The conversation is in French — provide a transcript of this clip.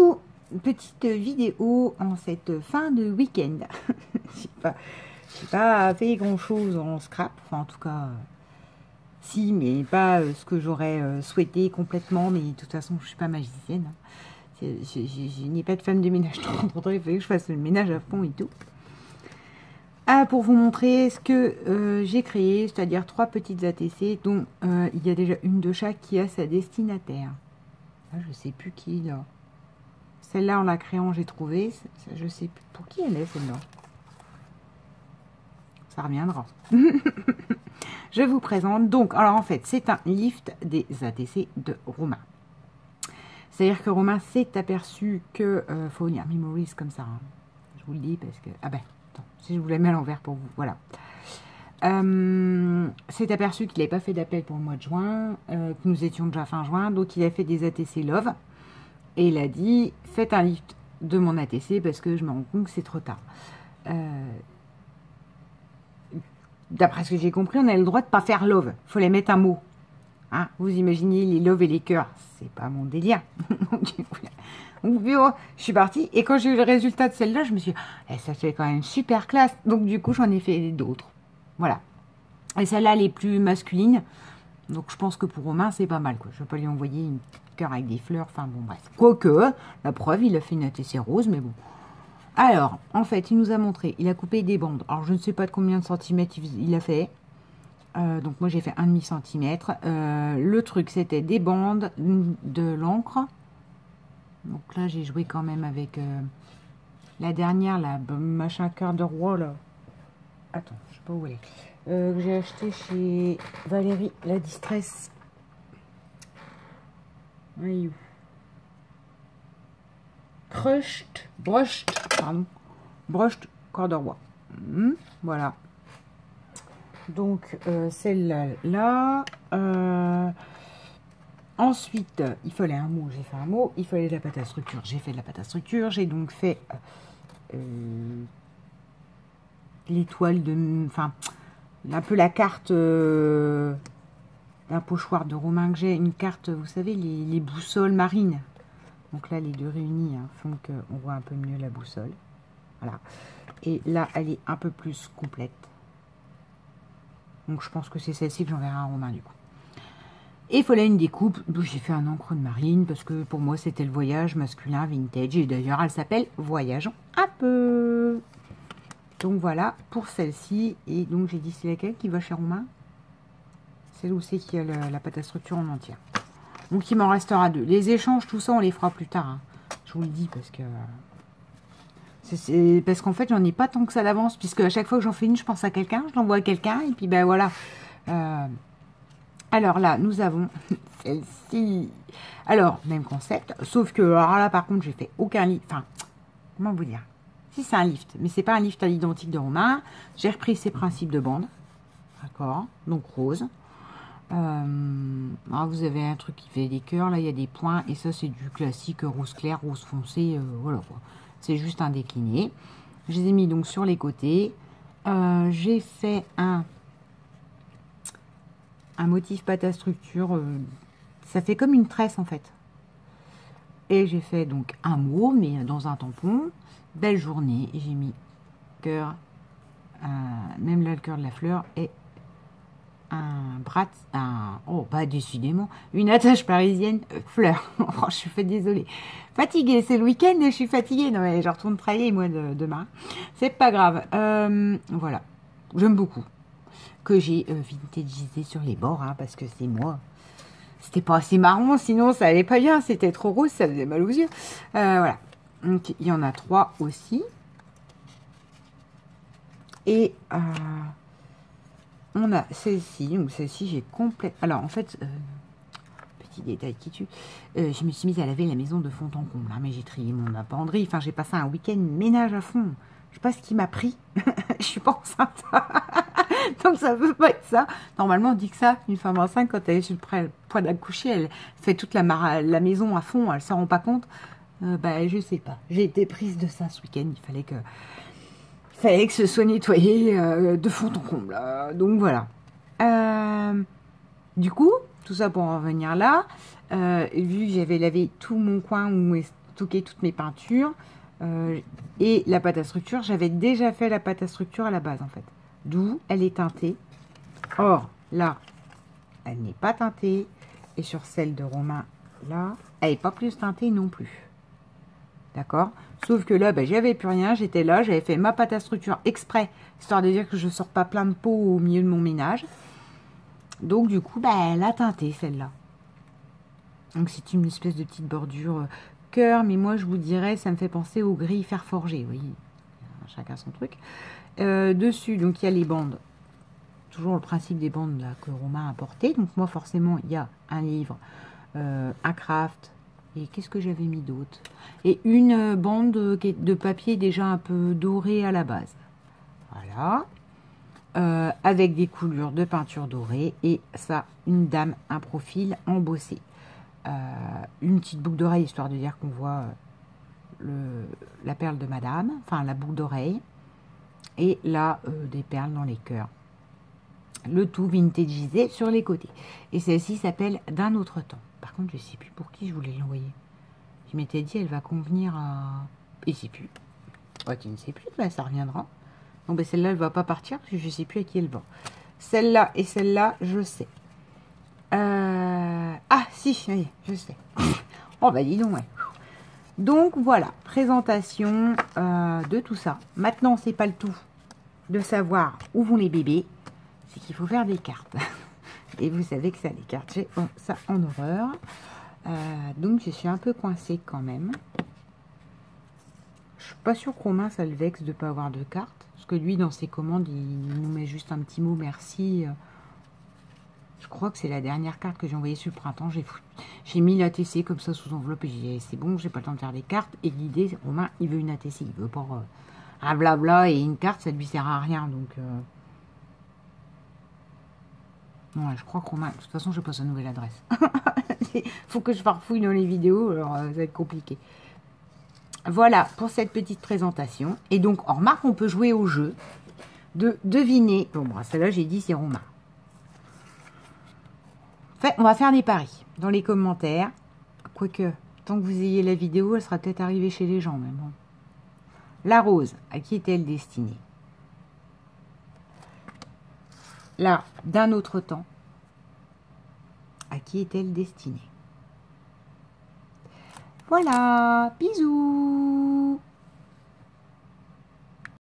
Coucou, petite vidéo en cette fin de week-end. J'ai pas fait grand chose en scrap, enfin en tout cas, si, mais pas ce que j'aurais souhaité complètement, mais de toute façon je suis pas magicienne. Je n'ai pas de femme de ménage trop contente, il fallait que je fasse le ménage à fond et tout. Ah, pour vous montrer ce que j'ai créé, c'est-à-dire 3 petites ATC, dont il y a déjà une de chaque qui a sa destinataire. Ah, je sais plus qui là. Celle-là, en la créant, j'ai trouvé. Je sais plus pour qui elle est, celle-là. Ça reviendra. Je vous présente. Donc, alors en fait, c'est un lift des ATC de Romain. C'est-à-dire que Romain s'est aperçu que... faut venir Memories comme ça. Hein. Je vous le dis parce que... Ah ben, attends, si je vous la mets à l'envers pour vous. Voilà. S'est aperçu qu'il n'avait pas fait d'appel pour le mois de juin, que nous étions déjà fin juin. Donc, il a fait des ATC Love. Et il a dit, faites un lift de mon ATC parce que je me rends compte que c'est trop tard. D'après ce que j'ai compris, on a le droit de ne pas faire love. Il faut les mettre un mot. Hein, vous imaginez les love et les cœurs. C'est pas mon délire. Donc, je suis partie. Et quand j'ai eu le résultat de celle-là, je me suis dit, ça fait quand même super classe. Donc, du coup, j'en ai fait d'autres. Voilà. Et celle-là, elle est plus masculine. Donc, je pense que pour Romain, c'est pas mal, quoi. Je vais pas lui envoyer une cœur avec des fleurs. Enfin, bon, bref. Quoique, la preuve, il a fait une ATC rose, mais bon. Alors, en fait, il nous a montré. Il a coupé des bandes. Alors, je ne sais pas de combien de centimètres il a fait. Donc, moi, j'ai fait 1,5 centimètre. Le truc, c'était des bandes, de l'encre. Donc, là, j'ai joué quand même avec la dernière, la machin cœur de roi, là. Attends, je sais pas où elle est. Que j'ai acheté chez Valérie, la Distress. Oui. Brushed, pardon. Brushed Corduroy. Voilà. Donc, celle-là. Ensuite, il fallait un mot, j'ai fait un mot. Il fallait de la pâte à structure, j'ai fait de la pâte à structure. J'ai donc fait l'étoile de... Enfin, un peu la carte d'un pochoir de Romain que j'ai. Une carte, vous savez, les boussoles marines. Donc là, les deux réunis font qu'on voit un peu mieux la boussole. Voilà. Et là, elle est un peu plus complète. Donc je pense que c'est celle-ci que j'enverrai à Romain du coup. Et il fallait une découpe. J'ai fait un encre de marine parce que pour moi, c'était le voyage masculin vintage. Et d'ailleurs, elle s'appelle Voyageons un peu. Donc voilà pour celle-ci. Et donc j'ai dit c'est laquelle qui va chez Romain? Celle où c'est qui a la pâte à structure en entière. Donc il m'en restera 2. Les échanges, tout ça, on les fera plus tard. Hein. Je vous le dis parce que... C'est parce qu'en fait, j'en ai pas tant que ça d'avance. Puisque à chaque fois que j'en fais une, je pense à quelqu'un. Je l'envoie à quelqu'un. Et puis ben voilà. Alors là, nous avons celle-ci. Alors, même concept. Sauf que alors là, par contre, j'ai fait aucun lift. Enfin, comment vous dire? Si, c'est un lift, mais c'est pas un lift à l'identique de Romain. J'ai repris ses principes de bande. D'accord. Donc rose. Alors vous avez un truc qui fait des cœurs. Là, il y a des points. Et ça, c'est du classique rose clair, rose foncé. Voilà quoi. C'est juste un décliné. Je les ai mis donc sur les côtés. J'ai fait un motif pâte à structure. Ça fait comme une tresse en fait. Et j'ai fait donc un mot, mais dans un tampon. Belle journée. Et j'ai mis cœur. Même là, le cœur de la fleur. Et un bras. Oh, bah décidément. Une attache parisienne fleur. Oh, je suis désolée. Fatiguée. C'est le week-end et je suis fatiguée. Non, mais je retourne travailler moi demain. C'est pas grave. Voilà. J'aime beaucoup. Que j'ai vintagisé sur les bords, hein, parce que c'est moi. C'était pas assez marron, sinon ça allait pas bien. C'était trop rose, ça faisait mal aux yeux. Voilà. Donc, il y en a 3 aussi. Et on a celle-ci. Donc, celle-ci, j'ai complètement... Alors, en fait, petit détail qui tue. Je me suis mise à laver la maison de fond en comble. Hein, mais j'ai trié mon penderie. Enfin, j'ai passé un week-end ménage à fond. Je sais pas ce qui m'a pris. Je suis pas enceinte. Donc ça peut pas être ça. Normalement on dit que ça, une femme enceinte, quand elle est sur le point d'accoucher, elle fait toute la maison à fond, elle s'en rend pas compte. Bah je sais pas. J'ai été prise de ça ce week-end. Il fallait que ce soit nettoyé de fond en comble. Donc voilà. Du coup, tout ça pour en revenir là. Vu que j'avais lavé tout mon coin où stocker toutes mes peintures. Et la pâte à structure, j'avais déjà fait la pâte à structure à la base en fait. D'où elle est teintée. Or, là, elle n'est pas teintée. Et sur celle de Romain, là, elle n'est pas plus teintée non plus. D'accord? Sauf que là, ben, j'avais plus rien. J'étais là, j'avais fait ma pâte à structure exprès, histoire de dire que je ne sors pas plein de pots au milieu de mon ménage. Donc, du coup, ben, elle a teinté celle-là. Donc, c'est une espèce de petite bordure cœur. Mais moi, je vous dirais, ça me fait penser au gris fer forgé. Oui, chacun son truc. Dessus, donc, il y a les bandes. Toujours le principe des bandes là, que Romain a porté. Donc, moi, forcément, il y a un livre, un craft. Et qu'est-ce que j'avais mis d'autre? Et une bande de papier déjà un peu dorée à la base. Voilà. Avec des coulures de peinture dorée. Et ça, une dame, un profil embossé. Une petite boucle d'oreille, histoire de dire qu'on voit la perle de madame. Enfin, la boucle d'oreille. Et là, des perles dans les cœurs. Le tout vintagisé sur les côtés. Et celle-ci s'appelle D'un autre temps. Par contre, je ne sais plus pour qui je voulais l'envoyer. Je m'étais dit, elle va convenir à... Et je ne sais plus. Oh, tu ne sais plus, bah, ça reviendra. Donc, ben, celle-là, elle ne va pas partir, parce que je ne sais plus à qui elle va. Celle-là et celle-là, je sais. Ah, si, oui, je sais. Oh, bah dis donc, ouais. Donc, voilà, présentation de tout ça. Maintenant, c'est pas le tout de savoir où vont les bébés. C'est qu'il faut faire des cartes. Et vous savez que ça, les cartes, j'ai ça en horreur. Donc, je suis un peu coincée quand même. Je suis pas sûre que Romain, ça le vexe de ne pas avoir de cartes. Parce que lui, dans ses commandes, il nous met juste un petit mot merci. Je crois que c'est la dernière carte que j'ai envoyée sur le printemps. J'ai mis l'ATC comme ça sous enveloppe et j'ai dit c'est bon, j'ai pas le temps de faire des cartes. Et l'idée, Romain, il veut une ATC. Il veut pas un blabla et une carte, ça lui sert à rien. Donc... Ouais, je crois que Romain, de toute façon, je n'ai pas sa nouvelle adresse. Faut que je farfouille dans les vidéos, alors ça va être compliqué. Voilà pour cette petite présentation. Et donc, en remarque, on peut jouer au jeu de deviner. Bon, celle-là, j'ai dit, c'est Romain. Enfin, on va faire des paris dans les commentaires. Quoique, tant que vous ayez la vidéo, elle sera peut-être arrivée chez les gens, mais bon. La rose, à qui est-elle destinée? Là, d'un autre temps, à qui est-elle destinée? Voilà, bisous!